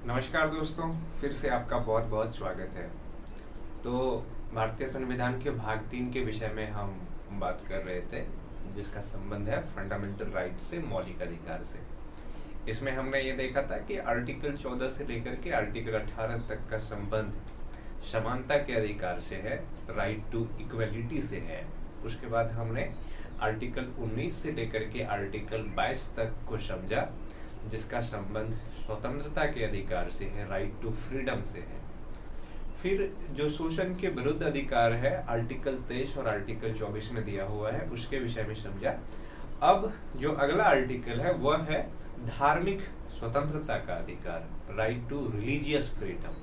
नमस्कार दोस्तों, फिर से आपका बहुत बहुत स्वागत है। तो भारतीय संविधान के भाग 3 के विषय में हम बात कर रहे थे, जिसका संबंध है फंडामेंटल राइट से, मौलिक अधिकार से। इसमें हमने ये देखा था कि आर्टिकल 14 से लेकर के आर्टिकल 18 तक का संबंध समानता के अधिकार से है, राइट टू इक्वलिटी से है। उसके बाद हमने आर्टिकल 19 से लेकर के आर्टिकल 22 तक को समझा, जिसका संबंध स्वतंत्रता के अधिकार से है, राइट टू फ्रीडम से है। फिर जो शोषण के विरुद्ध अधिकार है, आर्टिकल 23 और आर्टिकल 24 में दिया हुआ है, उसके विषय में समझा। अब जो अगला आर्टिकल है वह है धार्मिक स्वतंत्रता का अधिकार, राइट टू रिलीजियस फ्रीडम।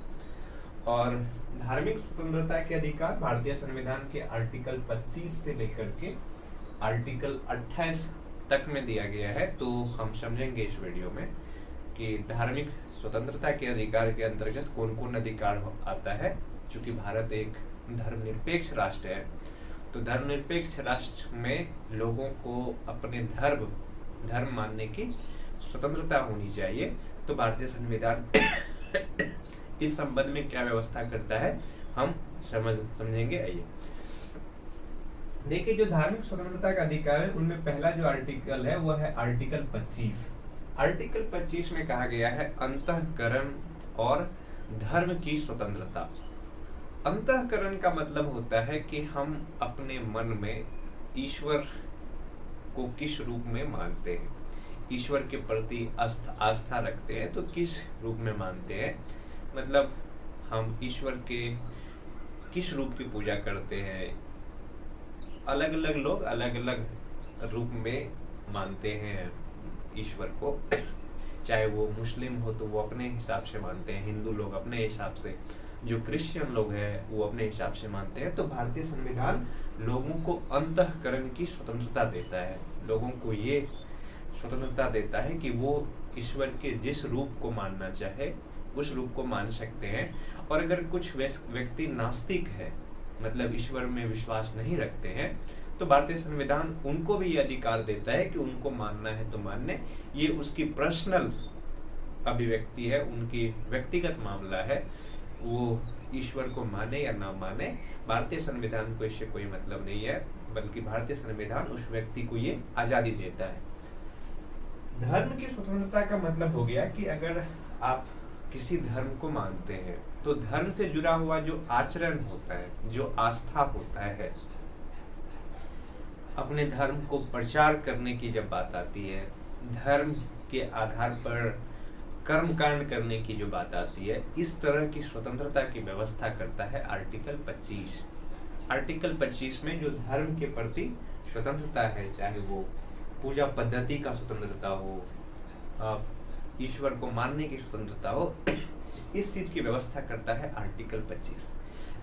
और धार्मिक स्वतंत्रता के अधिकार भारतीय संविधान के आर्टिकल 25 से लेकर के आर्टिकल 28 तक में दिया गया है। तो हम समझेंगे इस वीडियो में कि धार्मिक स्वतंत्रता के अधिकार के अंतर्गत कौन कौन अधिकार आता है। चूंकि भारत एक धर्मनिरपेक्ष राष्ट्र है, तो धर्मनिरपेक्ष राष्ट्र में लोगों को अपने धर्म मानने की स्वतंत्रता होनी चाहिए। तो भारतीय संविधान इस संबंध में क्या व्यवस्था करता है हम समझेंगे। आइए देखिए, जो धार्मिक स्वतंत्रता का अधिकार है उनमें पहला जो आर्टिकल है वह है आर्टिकल 25। आर्टिकल 25 में कहा गया है अंतःकरण और धर्म की स्वतंत्रता। अंतःकरण का मतलब होता है कि हम अपने मन में ईश्वर को किस रूप में मानते हैं, ईश्वर के प्रति आस्था रखते हैं तो किस रूप में मानते हैं। मतलब हम ईश्वर के किस रूप की पूजा करते हैं। अलग अलग लोग अलग अलग रूप में मानते हैं ईश्वर को। चाहे वो मुस्लिम हो तो वो अपने हिसाब से मानते हैं, हिंदू लोग अपने हिसाब से, जो क्रिश्चियन लोग हैं वो अपने हिसाब से मानते हैं। तो भारतीय संविधान लोगों को अंतःकरण की स्वतंत्रता देता है, लोगों को ये स्वतंत्रता देता है कि वो ईश्वर के जिस रूप को मानना चाहे उस रूप को मान सकते हैं। और अगर कुछ व्यक्ति नास्तिक है, मतलब ईश्वर में विश्वास नहीं रखते हैं, तो भारतीय संविधान उनको भी ये अधिकार देता है कि उनको मानना है तो मानने, ये उसकी पर्सनल अभिव्यक्ति है, उनकी व्यक्तिगत मामला है, वो ईश्वर को माने या ना माने। भारतीय संविधान को इससे कोई मतलब नहीं है, बल्कि भारतीय संविधान उस व्यक्ति को ये आजादी देता है। धर्म की स्वतंत्रता का मतलब हो गया कि अगर आप किसी धर्म को मानते हैं तो धर्म से जुड़ा हुआ जो आचरण होता है, जो आस्था होता है, अपने धर्म को प्रचार करने की जब बात आती है, धर्म के आधार पर कर्मकांड करने की जो बात आती है, इस तरह की स्वतंत्रता की व्यवस्था करता है आर्टिकल 25। आर्टिकल 25 में जो धर्म के प्रति स्वतंत्रता है, चाहे वो पूजा पद्धति का स्वतंत्रता हो, ईश्वर को मानने की स्वतंत्रता हो, इस चीज की व्यवस्था करता है आर्टिकल 25।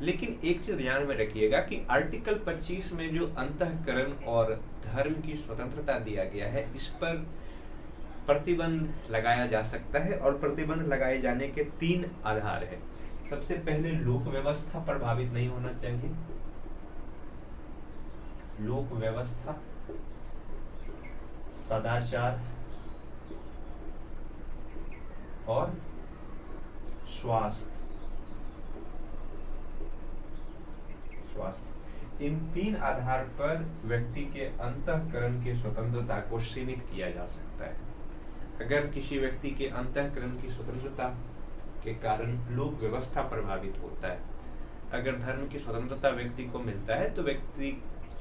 लेकिन एक चीज ध्यान में रखिएगा कि आर्टिकल 25 में जो अंतःकरण और धर्म की स्वतंत्रता दिया गया है, इस पर प्रतिबंध लगाया जा सकता है। और प्रतिबंध लगाए जाने के 3 आधार है। सबसे पहले लोक व्यवस्था प्रभावित नहीं होना चाहिए, लोक व्यवस्था, सदाचार और स्वास्थ्य। इन 3 आधार पर व्यक्ति के अंतःकरण की स्वतंत्रता को सीमित किया जा सकता है। अगर किसी व्यक्ति के अंतःकरण की स्वतंत्रता के कारण लोक व्यवस्था प्रभावित होता है, अगर धर्म की स्वतंत्रता व्यक्ति को मिलता है तो व्यक्ति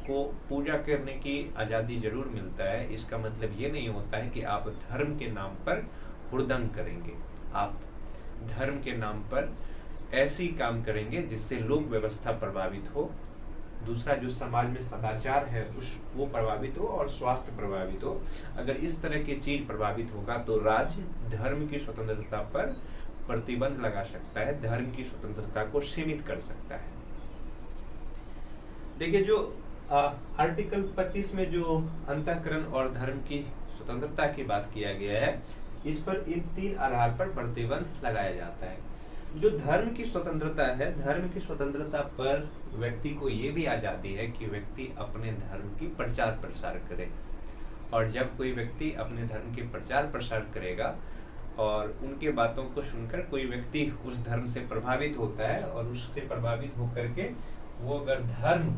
को पूजा करने की आजादी जरूर मिलता है। इसका मतलब ये नहीं होता है कि आप धर्म के नाम पर हुड़दंग करेंगे, आप धर्म के नाम पर ऐसी काम करेंगे जिससे लोक व्यवस्था प्रभावित हो, दूसरा जो समाज में सदाचार है वो प्रभावित हो और स्वास्थ्य प्रभावित हो। अगर इस तरह की चीज प्रभावित होगा तो राज्य धर्म की स्वतंत्रता पर प्रतिबंध लगा सकता है, धर्म की स्वतंत्रता को सीमित कर सकता है। देखिए, जो आर्टिकल 25 में जो अंतःकरण और धर्म की स्वतंत्रता की बात किया गया है, इस पर इन 3 आधार पर प्रतिबंध लगाया जाता है। जो धर्म की स्वतंत्रता है, धर्म की स्वतंत्रता पर व्यक्ति को ये भी आजादी है कि व्यक्ति अपने धर्म की प्रचार प्रसार करे। और जब कोई व्यक्ति अपने धर्म के प्रचार प्रसार करेगा और उनके बातों को सुनकर कोई व्यक्ति उस धर्म से प्रभावित होता है और उससे प्रभावित होकर के वो अगर धर्म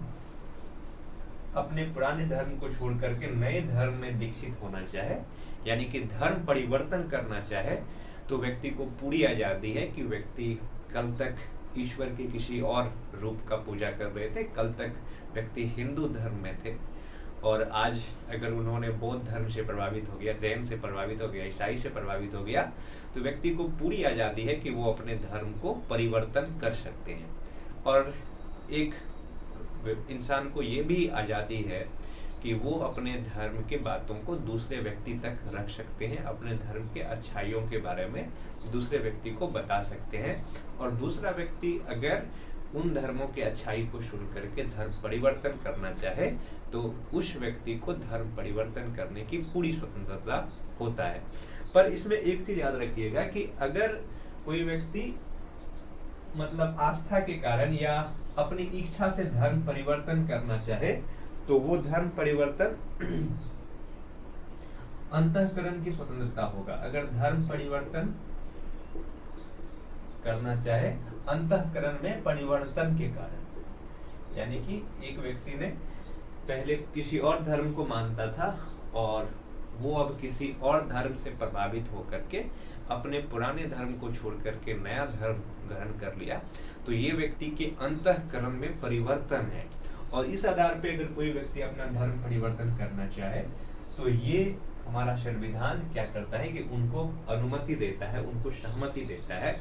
अपने पुराने धर्म को छोड़ करके नए धर्म में दीक्षित होना चाहे, यानी कि धर्म परिवर्तन करना चाहे, तो व्यक्ति को पूरी आजादी है कि व्यक्ति कल तक ईश्वर के किसी और रूप का पूजा कर रहे थे, कल तक व्यक्ति हिंदू धर्म में थे और आज अगर उन्होंने बौद्ध धर्म से प्रभावित हो गया, जैन से प्रभावित हो गया, ईसाई से प्रभावित हो गया, तो व्यक्ति को पूरी आजादी है कि वो अपने धर्म को परिवर्तन कर सकते हैं। और एक इंसान को ये भी आजादी है कि वो अपने धर्म के बातों को दूसरे व्यक्ति तक रख सकते हैं, अपने धर्म के अच्छाइयों के बारे में दूसरे व्यक्ति को बता सकते हैं। और दूसरा व्यक्ति अगर उन धर्मों के अच्छाई को सुन करके धर्म परिवर्तन करना चाहे तो उस व्यक्ति को धर्म परिवर्तन करने की पूरी स्वतंत्रता होता है। पर इसमें एक चीज याद रखिएगा कि अगर कोई व्यक्ति मतलब आस्था के कारण या अपनी इच्छा से धर्म परिवर्तन करना चाहे तो वो धर्म परिवर्तन अंतःकरण की स्वतंत्रता होगा। अगर धर्म परिवर्तन करना चाहे अंतःकरण में परिवर्तन के कारण, यानी कि एक व्यक्ति ने पहले किसी और धर्म को मानता था और वो अब किसी और धर्म से प्रभावित होकर के अपने पुराने धर्म को छोड़ करके नया धर्म ग्रहण कर लिया, तो ये व्यक्ति के अंतःकरण में परिवर्तन है। और इस आधार पे अगर कोई व्यक्ति अपना धर्म परिवर्तन करना चाहे तो ये हमारा संविधान क्या करता है कि उनको अनुमति देता है, उनको सहमति देता है।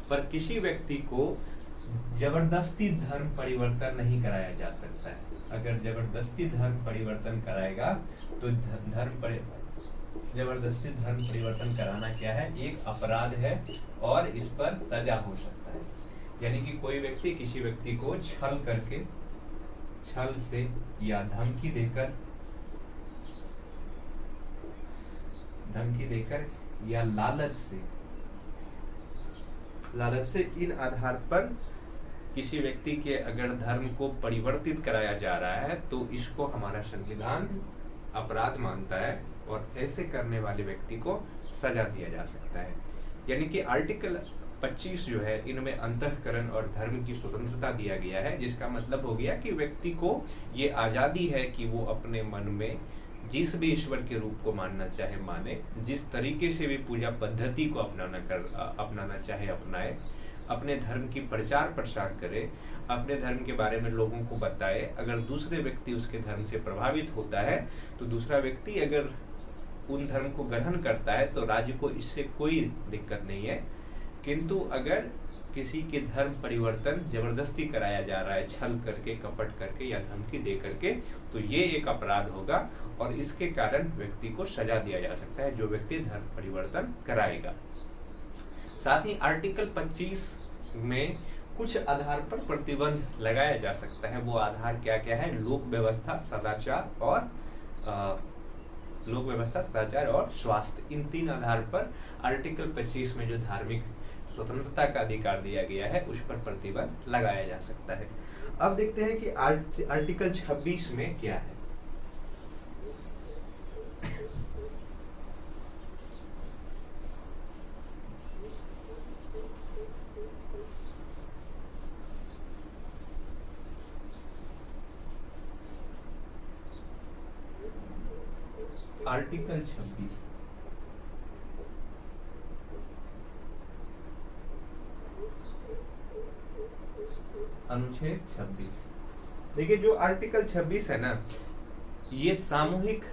पर किसी व्यक्ति को जबरदस्ती धर्म परिवर्तन नहीं कराया जा सकता है। अगर जबरदस्ती धर्म परिवर्तन कराएगा तो जबरदस्ती धर्म परिवर्तन कराना क्या है, एक अपराध है और इस पर सजा हो सकता है। यानी कि कोई व्यक्ति किसी व्यक्ति को छल से या धमकी देकर या लालच से इन आधार पर किसी व्यक्ति के अगर धर्म को परिवर्तित कराया जा रहा है तो इसको हमारा संविधान अपराध मानता है और ऐसे करने वाले व्यक्ति को सजा दिया जा सकता है। यानी कि आर्टिकल 25 जो है इनमें अंतःकरण और धर्म की स्वतंत्रता दिया गया है, जिसका मतलब हो गया कि व्यक्ति को ये आजादी है कि वो अपने मन में जिस भी ईश्वर के रूप को मानना चाहे माने, जिस तरीके से भी पूजा पद्धति को अपनाना चाहे अपनाए, अपने धर्म की प्रचार प्रसार करे, अपने धर्म के बारे में लोगों को बताए। अगर दूसरे व्यक्ति उसके धर्म से प्रभावित होता है तो दूसरा व्यक्ति अगर उन धर्म को ग्रहण करता है तो राज्य को इससे कोई दिक्कत नहीं है। किंतु अगर किसी के धर्म परिवर्तन जबरदस्ती कराया जा रहा है, छल करके, कपट करके या धमकी दे करके, तो ये एक अपराध होगा और इसके कारण व्यक्ति को सजा दिया जा सकता है जो व्यक्ति धर्म परिवर्तन कराएगा। साथ ही आर्टिकल 25 में कुछ आधार पर प्रतिबंध लगाया जा सकता है। वो आधार क्या क्या है? लोक व्यवस्था, सदाचार और स्वास्थ्य। इन 3 आधार पर आर्टिकल 25 में जो धार्मिक स्वतंत्रता का अधिकार दिया गया है उस पर प्रतिबंध लगाया जा सकता है। अब देखते हैं कि आर्टिकल 26 में क्या है। आर्टिकल 26 अनुच्छेद 26। देखिए जो आर्टिकल 26 है ना, ये सामूहिक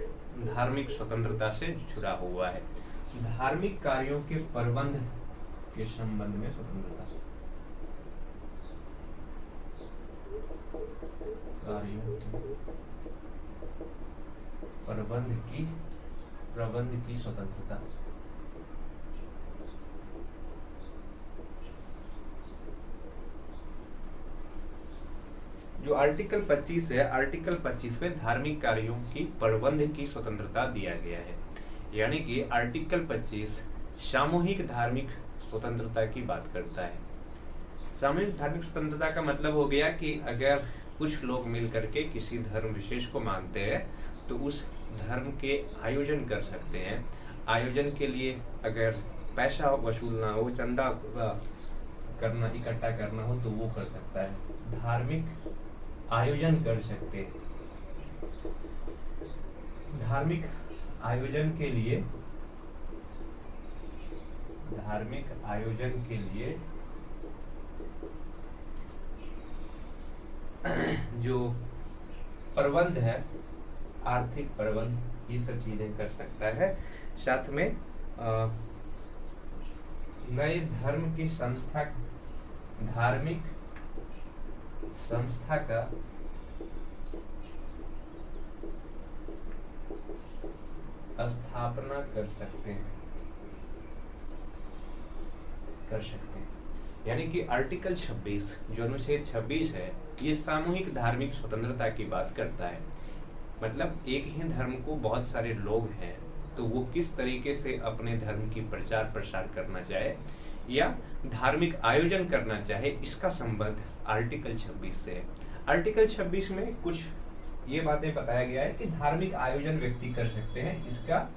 धार्मिक स्वतंत्रता से जुड़ा हुआ है। धार्मिक कार्यों के प्रबंध के संबंध में स्वतंत्रता, कार्यों के प्रबंध की स्वतंत्रता। जो आर्टिकल 25 है, आर्टिकल 25 में धार्मिक कार्यों की प्रबंध की स्वतंत्रता दिया गया है। यानी कि आर्टिकल 25 सामूहिक धार्मिक स्वतंत्रता की बात करता है। सामूहिक धार्मिक स्वतंत्रता का मतलब हो गया कि अगर कुछ लोग मिल करके किसी धर्म विशेष को मानते हैं तो उस धर्म के आयोजन कर सकते हैं। आयोजन के लिए अगर पैसा वसूलना हो, चंदा करना, इकट्ठा करना हो तो वो कर सकता है। धार्मिक आयोजन कर सकते हैं। धार्मिक आयोजन के लिए जो प्रबंध है, आर्थिक प्रबंध, ये सब चीजें कर सकता है। साथ में नए धर्म की संस्था, धार्मिक संस्था का स्थापना कर सकते हैं। यानी कि आर्टिकल 26 जो अनुच्छेद 26 है, ये सामूहिक धार्मिक स्वतंत्रता की बात करता है। मतलब एक ही धर्म को बहुत सारे लोग हैं, तो वो किस तरीके से अपने धर्म की प्रचार प्रसार करना चाहे या धार्मिक आयोजन करना चाहे, इसका संबंध आर्टिकल 26 से है। आर्टिकल 26 में कुछ ये बातें बताया गया है कि धार्मिक आयोजन व्यक्ति कर सकते हैं, इसका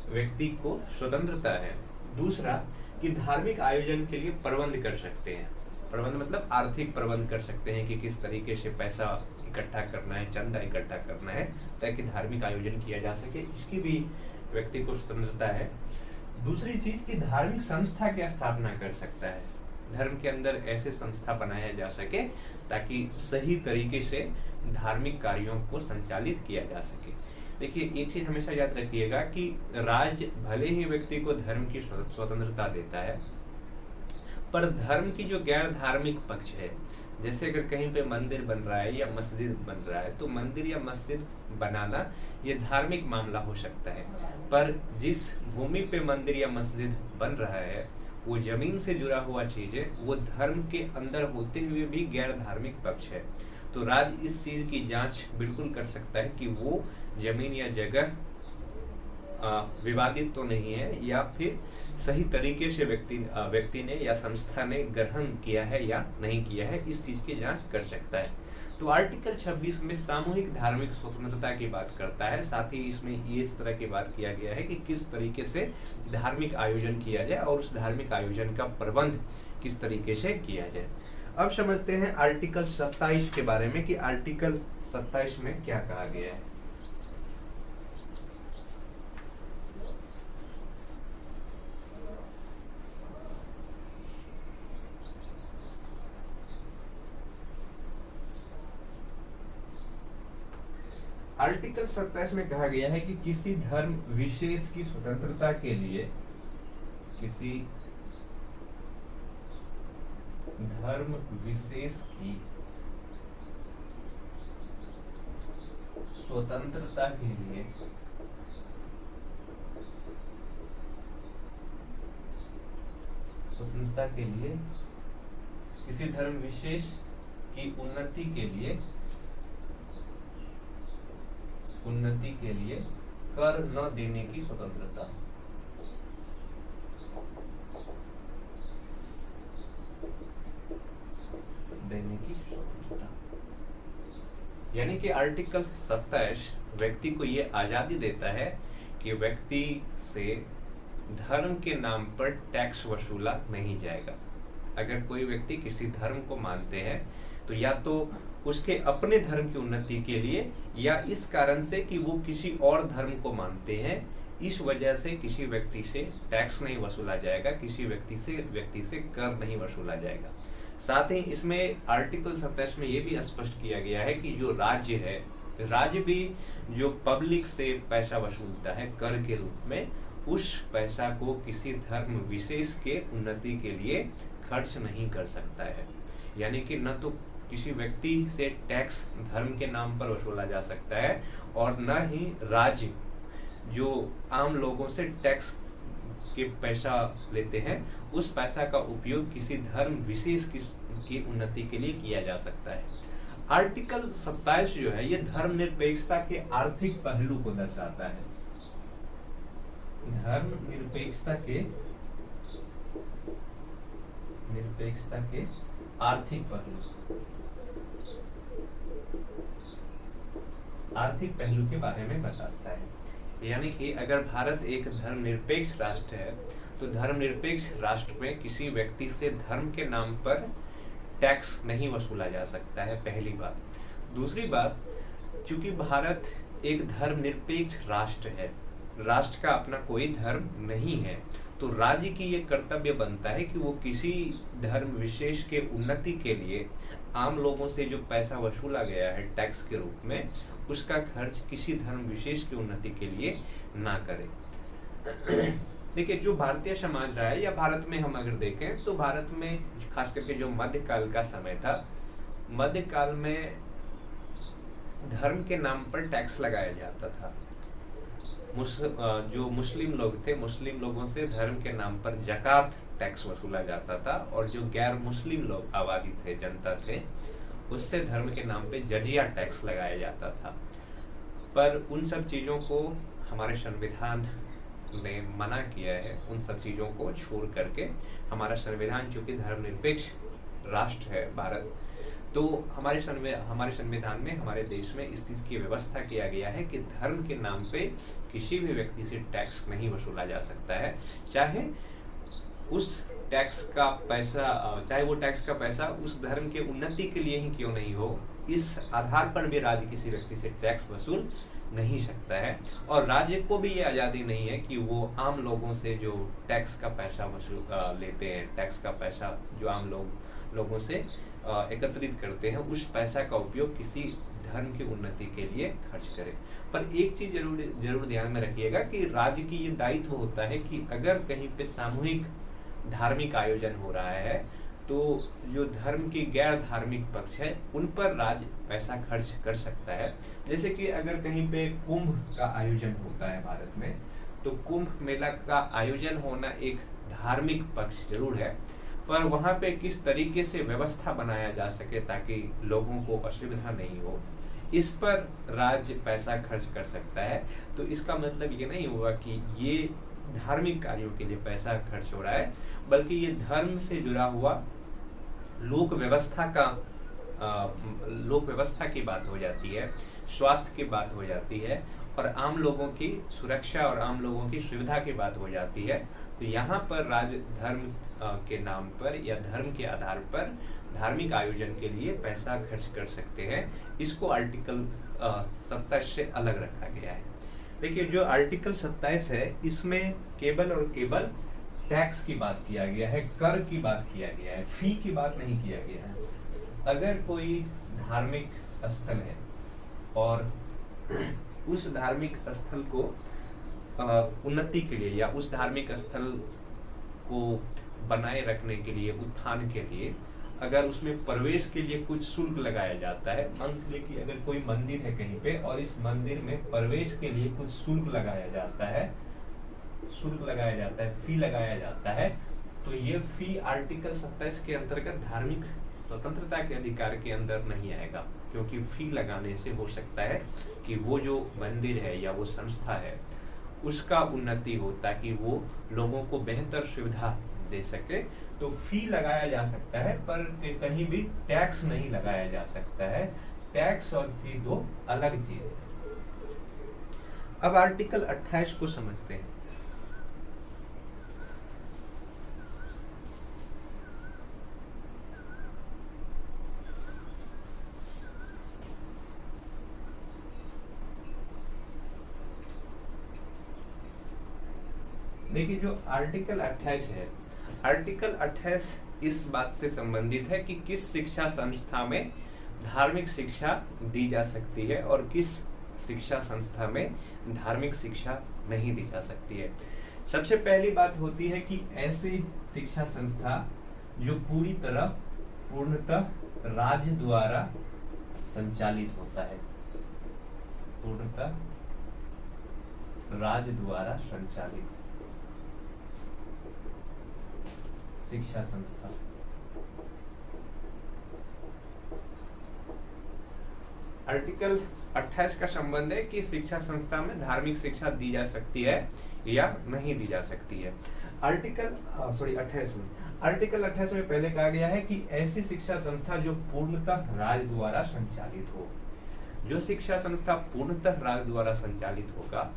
व्यक्ति को स्वतंत्रता है। दूसरा कि धार्मिक आयोजन के लिए प्रबंध कर सकते हैं। प्रबंध मतलब आर्थिक प्रबंध कर सकते हैं कि किस तरीके से पैसा इकट्ठा करना है, चंदा इकट्ठा करना है ताकि धार्मिक आयोजन किया जा सके, इसकी भी व्यक्ति को स्वतंत्रता है। दूसरी चीज कि धार्मिक संस्था की स्थापना कर सकता है। धर्म के अंदर ऐसे संस्था बनाया जा सके ताकि सही तरीके से धार्मिक कार्यों को संचालित किया जा सके। देखिए, एक चीज हमेशा याद रखिएगा कि राज्य भले ही व्यक्ति को धर्म की स्वतंत्रता देता है, पर धर्म की जो गैर धार्मिक पक्ष है, जैसे अगर कहीं पे मंदिर बन रहा है या मस्जिद बन रहा है, तो मंदिर या मस्जिद बनाना ये धार्मिक मामला हो सकता है, पर जिस भूमि पे मंदिर या मस्जिद बन रहा है वो जमीन से जुड़ा हुआ चीज है, वो धर्म के अंदर होते हुए भी गैर धार्मिक पक्ष है। तो राज्य इस चीज की जांच बिल्कुल कर सकता है कि वो जमीन या जगह विवादित तो नहीं है या फिर सही तरीके से व्यक्ति ने या संस्था ने ग्रहण किया है या नहीं किया है, इस चीज की जांच कर सकता है। तो आर्टिकल 26 में सामूहिक धार्मिक स्वतंत्रता की बात करता है। साथ ही इसमें ये इस तरह की बात किया गया है कि किस तरीके से धार्मिक आयोजन किया जाए और उस धार्मिक आयोजन का प्रबंध किस तरीके से किया जाए। अब समझते हैं आर्टिकल 27 के बारे में कि आर्टिकल 27 में क्या कहा गया है। आर्टिकल 27 में कहा गया है कि किसी धर्म विशेष की स्वतंत्रता के लिए, किसी धर्म विशेष की स्वतंत्रता के लिए किसी धर्म विशेष की उन्नति के लिए कर न देने की स्वतंत्रता। यानी कि आर्टिकल 27 व्यक्ति को ये आजादी देता है कि व्यक्ति से धर्म के नाम पर टैक्स वसूला नहीं जाएगा। अगर कोई व्यक्ति किसी धर्म को मानते हैं तो या तो उसके अपने धर्म की उन्नति के लिए या इस कारण से कि वो किसी और धर्म को मानते हैं, इस वजह से किसी व्यक्ति से टैक्स नहीं वसूला जाएगा, किसी व्यक्ति से कर नहीं वसूला जाएगा। साथ ही इसमें आर्टिकल 27 में ये भी स्पष्ट किया गया है कि जो राज्य है, राज्य भी जो पब्लिक से पैसा वसूलता है कर के रूप में, उस पैसा को किसी धर्म विशेष के उन्नति के लिए खर्च नहीं कर सकता है। यानी कि न तो किसी व्यक्ति से टैक्स धर्म के नाम पर वसूला जा सकता है और न ही राज्य जो आम लोगों से टैक्स के पैसा लेते हैं, उस पैसा का उपयोग किसी धर्म विशेष की उन्नति के लिए किया जा सकता है। आर्टिकल 27 जो है ये धर्मनिरपेक्षता के आर्थिक पहलू को दर्शाता है। धर्मनिरपेक्षता के आर्थिक पहलू के बारे में बताता है। यानी कि अगर भारत एक धर्मनिरपेक्ष राष्ट्र है तो धर्मनिरपेक्ष राष्ट्र में किसी व्यक्ति से धर्म के नाम पर टैक्स नहीं वसूला जा सकता है, पहली बात। दूसरी बात, चूंकि भारत एक धर्मनिरपेक्ष राष्ट्र है, राष्ट्र का अपना कोई धर्म नहीं है, तो राज्य की ये कर्तव्य बनता है कि वो किसी धर्म विशेष के उन्नति के लिए आम लोगों से जो पैसा वसूला गया है टैक्स के रूप में, उसका खर्च किसी धर्म विशेष की उन्नति के लिए ना करे। देखिए, जो भारतीय समाज रहा है या भारत में हम अगर देखें तो भारत में खास करके जो मध्यकाल का समय था, मध्यकाल में धर्म के नाम पर टैक्स लगाया जाता था। जो मुस्लिम लोग थे, मुस्लिम लोगों से धर्म के नाम पर ज़कात टैक्स वसूला जाता था, और जो गैर मुस्लिम लोग आबादी थे, जनता थे, उससे धर्म के नाम पे जजिया टैक्स लगाया जाता था। पर उन सब चीज़ों को हमारे संविधान ने मना किया है। उन सब चीज़ों को छोड़ करके हमारा संविधान, चूंकि धर्मनिरपेक्ष राष्ट्र है भारत, तो हमारे संविधान में, हमारे देश में इस चीज़ की व्यवस्था किया गया है कि धर्म के नाम पे किसी भी व्यक्ति से टैक्स नहीं वसूला जा सकता है, चाहे उस टैक्स का पैसा उस धर्म के उन्नति के लिए ही क्यों नहीं हो। इस आधार पर भी राज्य किसी व्यक्ति से टैक्स वसूल नहीं सकता है, और राज्य को भी ये आज़ादी नहीं है कि वो आम लोगों से जो टैक्स का पैसा वसूल लेते हैं, टैक्स का पैसा जो आम लोगों से एकत्रित करते हैं, उस पैसा का उपयोग किसी धर्म की उन्नति के लिए खर्च करें। पर एक चीज जरूर ध्यान में रखिएगा कि राज्य की ये दायित्व होता है कि अगर कहीं पे सामूहिक धार्मिक आयोजन हो रहा है, तो जो धर्म की गैर धार्मिक पक्ष है उन पर राज्य पैसा खर्च कर सकता है। जैसे कि अगर कहीं पे कुंभ का आयोजन होता है भारत में, तो कुंभ मेला का आयोजन होना एक धार्मिक पक्ष जरूर है, पर वहाँ पे किस तरीके से व्यवस्था बनाया जा सके ताकि लोगों को असुविधा नहीं हो, इस पर राज्य पैसा खर्च कर सकता है। तो इसका मतलब ये नहीं होगा कि ये धार्मिक कार्यों के लिए पैसा खर्च हो रहा है, बल्कि ये धर्म से जुड़ा हुआ लोक व्यवस्था की बात हो जाती है, स्वास्थ्य की बात हो जाती है, और आम लोगों की सुरक्षा और आम लोगों की सुविधा की बात हो जाती है। तो यहाँ पर राज्य धर्म के नाम पर या धर्म के आधार पर धार्मिक आयोजन के लिए पैसा खर्च कर सकते हैं। इसको आर्टिकल 27 से अलग रखा गया है। देखिए, जो आर्टिकल 27 है, इसमें केवल और केवल टैक्स की बात किया गया है, कर की बात किया गया है, फी की बात नहीं किया गया है। अगर कोई धार्मिक स्थल है और उस धार्मिक स्थल को उन्नति के लिए या उस धार्मिक स्थल को बनाए रखने के लिए, उत्थान के लिए, अगर उसमें प्रवेश के लिए कुछ शुल्क लगाया जाता है, मान लीजिए कि अगर कोई मंदिर है कहीं पे और इस मंदिर में प्रवेश के लिए कुछ शुल्क लगाया जाता है, फी लगाया जाता है, तो ये फी आर्टिकल 27 के अंतर्गत धार्मिक स्वतंत्रता के अधिकार के अंदर नहीं आएगा, क्योंकि फी लगाने से हो सकता है कि वो जो मंदिर है या वो संस्था है उसका उन्नति हो, ताकि वो लोगों को बेहतर सुविधा दे सके। तो फी लगाया जा सकता है, पर कहीं भी टैक्स नहीं लगाया जा सकता है। टैक्स और फी दो अलग चीज है। अब आर्टिकल 28 को समझते हैं। देखिए, जो आर्टिकल 28 है, आर्टिकल 28 इस बात से संबंधित है कि किस शिक्षा संस्था में धार्मिक शिक्षा दी जा सकती है और किस शिक्षा संस्था में धार्मिक शिक्षा नहीं दी जा सकती है। सबसे पहली बात होती है कि ऐसी शिक्षा संस्था जो पूर्णतः राज्य द्वारा संचालित होता है, पूर्णतः राज्य द्वारा संचालित शिक्षा संस्था। आर्टिकल 28 का संबंध है कि शिक्षा संस्था में धार्मिक शिक्षा दी जा सकती है या नहीं दी जा सकती है। आर्टिकल 28 में पहले कहा गया है कि ऐसी शिक्षा संस्था जो पूर्णतः राज्य द्वारा संचालित हो। जो शिक्षा संस्था पूर्णतः राज्य द्वारा संचालित होगा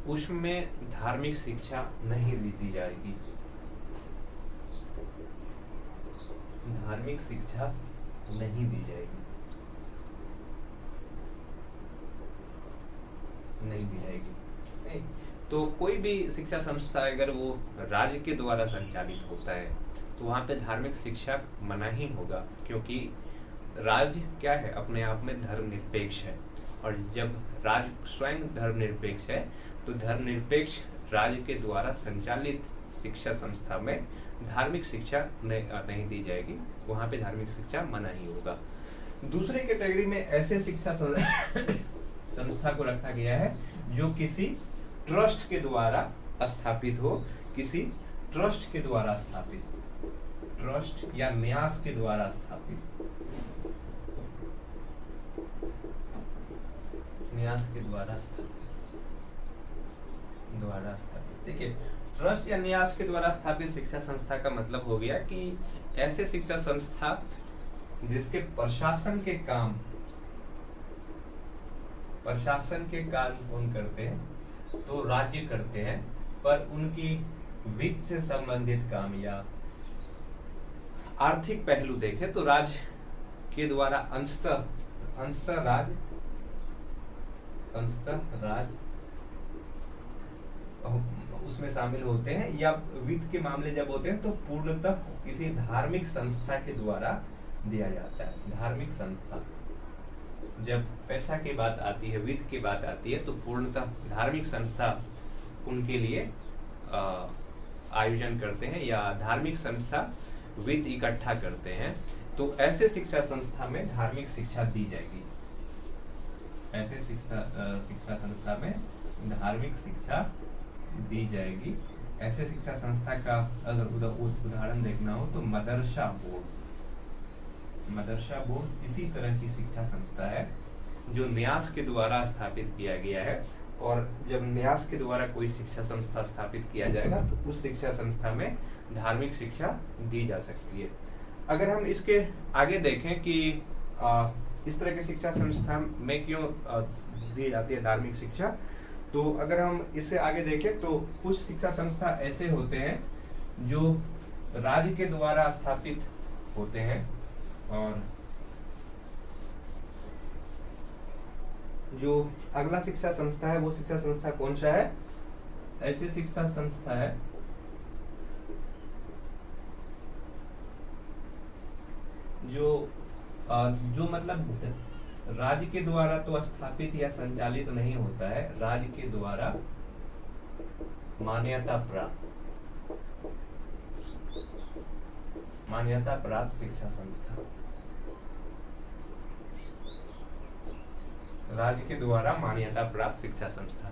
उसमें धार्मिक शिक्षा नहीं दी जाएगी। धार्मिक शिक्षा नहीं दी जाएगी, नहीं दी जाएगी। नहीं, तो कोई भी शिक्षा संस्था अगर वो राज्य के द्वारा संचालित होता है तो वहाँ पे धार्मिक शिक्षा मना ही होगा, क्योंकि राज्य क्या है, अपने आप में धर्मनिरपेक्ष है। और जब राज्य स्वयं धर्मनिरपेक्ष है तो धर्मनिरपेक्ष राज्य के द्वारा संचालित शिक्षा संस्था में धार्मिक शिक्षा नहीं दी जाएगी, वहाँ पे धार्मिक शिक्षा मना ही होगा। दूसरे कैटेगरी में ऐसे शिक्षा संस्था को रखा गया है जो किसी ट्रस्ट के द्वारा स्थापित हो, किसी ट्रस्ट के द्वारा स्थापित, ट्रस्ट या न्यास के द्वारा स्थापित, न्यास के द्वारा स्थापित। देखिए, ट्रस्ट या न्यास के द्वारा स्थापित शिक्षा संस्था का मतलब हो गया कि ऐसे शिक्षा संस्था जिसके प्रशासन के कार्य कौन करते हैं, तो राज्य करते हैं, पर उनकी वित्त से संबंधित काम या आर्थिक पहलू देखें तो राज्य के द्वारा अंशतः राज्य उसमें शामिल होते हैं, या वित्त के मामले जब होते हैं तो पूर्णतः किसी धार्मिक संस्था के द्वारा दिया जाता है। धार्मिक संस्था, जब पैसा की बात आती है, वित्त की बात आती है, तो पूर्णतः धार्मिक संस्था उनके लिए आयोजन करते हैं या धार्मिक संस्था वित्त इकट्ठा करते हैं। तो ऐसे शिक्षा संस्था में धार्मिक शिक्षा दी जाएगी। ऐसे शिक्षा संस्था में धार्मिक शिक्षा दी जाएगी। ऐसे शिक्षा संस्था का अगर उदाहरण देखना हो तो मदरसा बोर्ड इसी तरह की शिक्षा संस्था है जो न्यास के द्वारा स्थापित किया गया है। और जब न्यास के द्वारा कोई शिक्षा संस्था स्थापित किया जाएगा तो उस शिक्षा संस्था में धार्मिक शिक्षा दी जा सकती है। अगर हम इसके आगे देखें कि इस तरह की शिक्षा संस्था में क्यों दी जाती है धार्मिक शिक्षा, तो अगर हम इससे आगे देखें तो कुछ शिक्षा संस्था ऐसे होते हैं जो राज्य के द्वारा स्थापित होते हैं, और जो अगला शिक्षा संस्था है वो शिक्षा संस्था कौन सा है? ऐसी शिक्षा संस्था है जो मतलब राज्य के द्वारा तो स्थापित या संचालित नहीं होता है, राज्य के द्वारा मान्यता प्राप्त शिक्षा संस्था, राज्य के द्वारा मान्यता प्राप्त शिक्षा संस्था।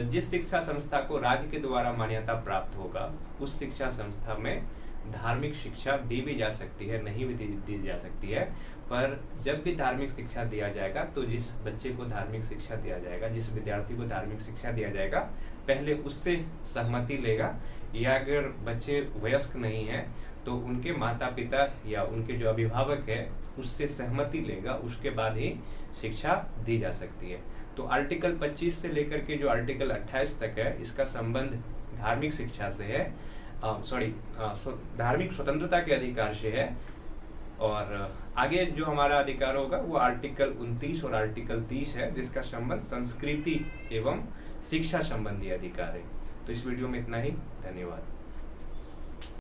जिस शिक्षा संस्था को राज्य के द्वारा मान्यता प्राप्त होगा उस शिक्षा संस्था में धार्मिक शिक्षा दी भी जा सकती है, नहीं भी दी जा सकती है। पर जब भी धार्मिक शिक्षा दिया जाएगा तो जिस बच्चे को धार्मिक शिक्षा दिया जाएगा, जिस विद्यार्थी को धार्मिक शिक्षा दिया जाएगा, पहले उससे सहमति लेगा, या अगर बच्चे वयस्क नहीं है तो उनके माता पिता या उनके जो अभिभावक है उससे सहमति लेगा, उसके बाद ही शिक्षा दी जा सकती है। तो आर्टिकल 25 से लेकर के जो आर्टिकल 28 तक है, इसका संबंध धार्मिक शिक्षा से है, धार्मिक स्वतंत्रता के अधिकार से है। और आगे जो हमारा अधिकार होगा वो आर्टिकल 29 और आर्टिकल 30 है, जिसका संबंध संस्कृति एवं शिक्षा संबंधी अधिकार है। तो इस वीडियो में इतना ही, धन्यवाद।